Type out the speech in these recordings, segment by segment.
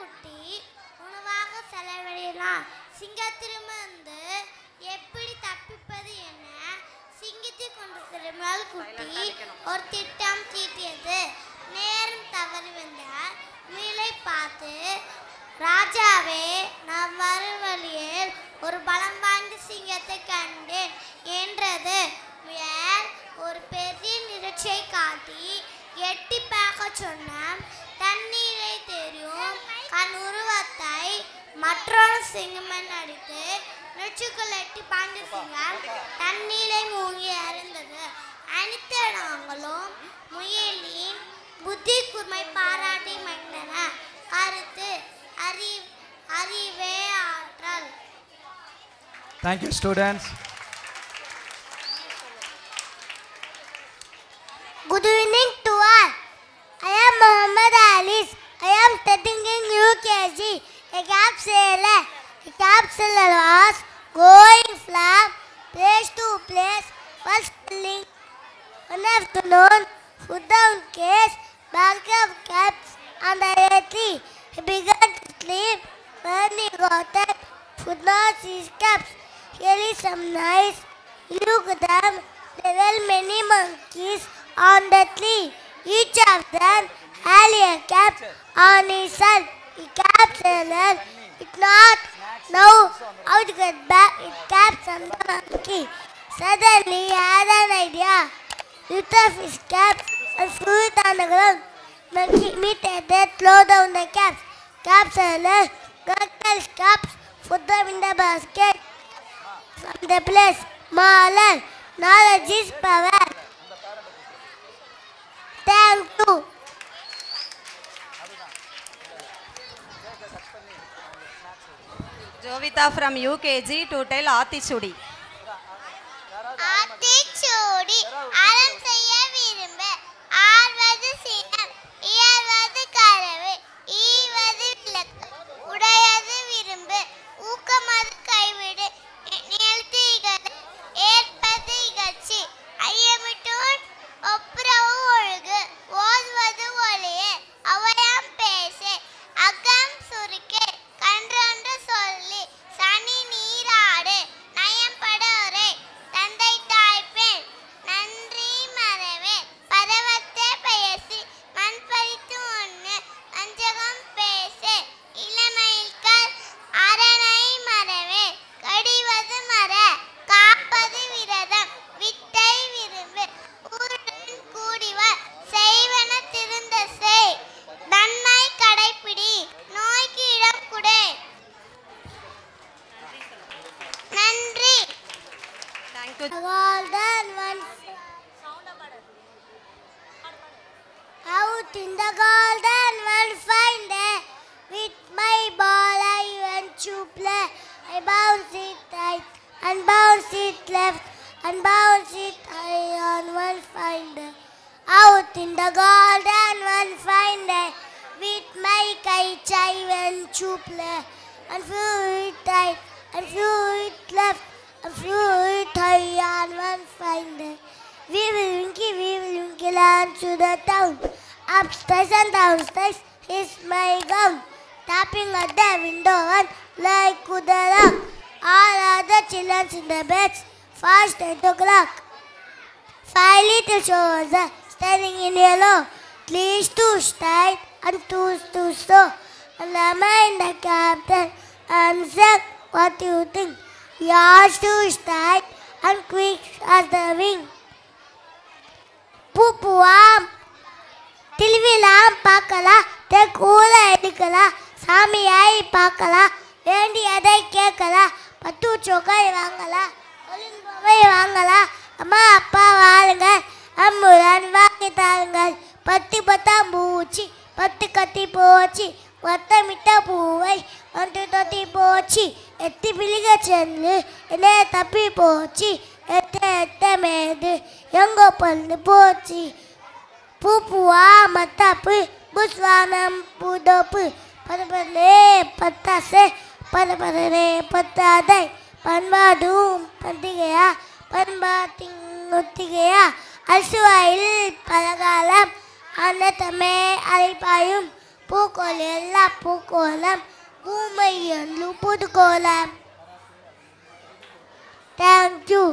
குட்டி உணவாக செலவிடலாம். சிங்கத்திடமிருந்து எப்படி தப்பிப்பது என சிங்கத்தை கொண்டு திருமல் குட்டி ஒரு திட்டம் தீட்டியது. நேரம் தவறி வந்தால் மீளை பார்த்து, ராஜாவே, நான் வரும் வழியில் ஒரு பலம் வாய்ந்த சிங்கத்தை கண்டேன் என்றது. முயல் ஒரு பெரிய நிகழ்ச்சியை காட்டி எட்டி பார்க்க சொன்னான். தண்ணீரை தெரியும் கண் உருவத்தை மற்றொரு சிங்கமன் அடித்து நெச்சுக்குள் எட்டி பாய்ந்த சிங்கம் தண்ணீரை மூழ்கி அறிந்தது. அனைத்து இடங்களும் முயலின் புத்தி கூர்மை பாராட்டி மகிழ்ந்தன. கருத்து அறிவே ஆற்றல். Thank you, students. Good evening to all. I am Muhammad Alis. I am studying in UKG. A capsule was going from place to place, first telling one afternoon, put down case, bag of caps on the tree. He began to sleep. When he got up, could not see his caps. Here is some nice. Look at them. There were many monkeys on the tree. Each of them had a cap on his head. The capsule did not know how to get back its caps on the monkey. Suddenly he had an idea. He took off his cap and threw it on the ground. Monkey immediately threw down the caps. Capsule got his caps, put them in the basket. From the place, smaller, knowledge is power. Thank you. Jovita from UKG to tell Aatichudi. Aathichoodi அறம் செய்ய விரும்ப, ஆர்வது சினம், இயல்வது கரவு, ஈவது விளக்கு, உடையது விரும்பு, ஊக்கமது கைவிடு, நிகழ்த்து இகழ், ஏற்பது இகழ்ச்சி, ஐயமிட்டோன் ஒப்புரவு ஒழுகு, ஓதுவது ஒளியே, அவையாம் பேசே, அகம் சுருக்கே, கன்றொன்று சொல்லி, சனி நீராடு, நயம்படோரே, தந்தை தாய்ப்பேன், நன்றி மறவே, பரவத்தே பேசி, மண் பறித்து ஒன்று, வஞ்சகம் பேசே, இளமையில்கள் அரணை மறவே, கடிவது மற, காப்பது விரதம், வித்தை விரும்பு, ஊருடன் கூடிவர், செய்வன திருந்த செய், நன்மை கடைப்பிடி, நோய்க்கு இடம் கொடு. நன்றி. Thank you. Golden one. Out in the golden one fine day, with my ball I went to play. I bounce it right and bounce it left and bounce it high on one fine day. Out in the golden one fine day, with my kite I went to play. And flew it right and flew it left and flew it high on one fine day. We will winky land to the town. Upstairs and downstairs is my gown. Tapping at the window and like kudara. All other children in the beds, fast 8 o'clock. 5 little children standing in yellow. 3 to straight and 2 to so. And I mind the captain and said, what do you think? Yours to straight and quick as the wing. பூப்புவாம் திருவிழாம் பார்க்கலாம், தெக்கூல எடுக்கலாம், சாமியாய் பார்க்கலாம், வேண்டியதை கேட்கலாம், பட்டு சொக்கை வாங்கலாம், ஒளிம்பவை வாங்கலாம், அம்மா அப்பா வாழுங்க, அம்முடன் வாங்கி தாருங்கள், 10 பத்தாம்பூச்சி 10 கத்தி போச்சு, வட்டமிட்ட பூவை 1 தொட்டி போச்சு, 8 பிளிக செல்லு என்ன தப்பி போச்சு, எட்ட மேது எங்கோ பல்லு போச்சு. பூப்புவா மத்தாப்பு புஸ்வானம் பூதோப்பு, பரபரே பத்தாசே பரபரே பத்தாதை, பண்பாடும் பண்டிகையா பண்பாட்டின் ஒத்திகையா, அசுவாயில் பலகாலம் அன்னத்தமே அலைப்பாயும், பூக்கோள் எல்லா பூக்கோளம் பூமை என்று புதுக்கோளம். தேங்க்யூ.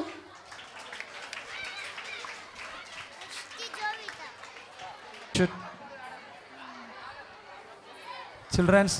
Children's,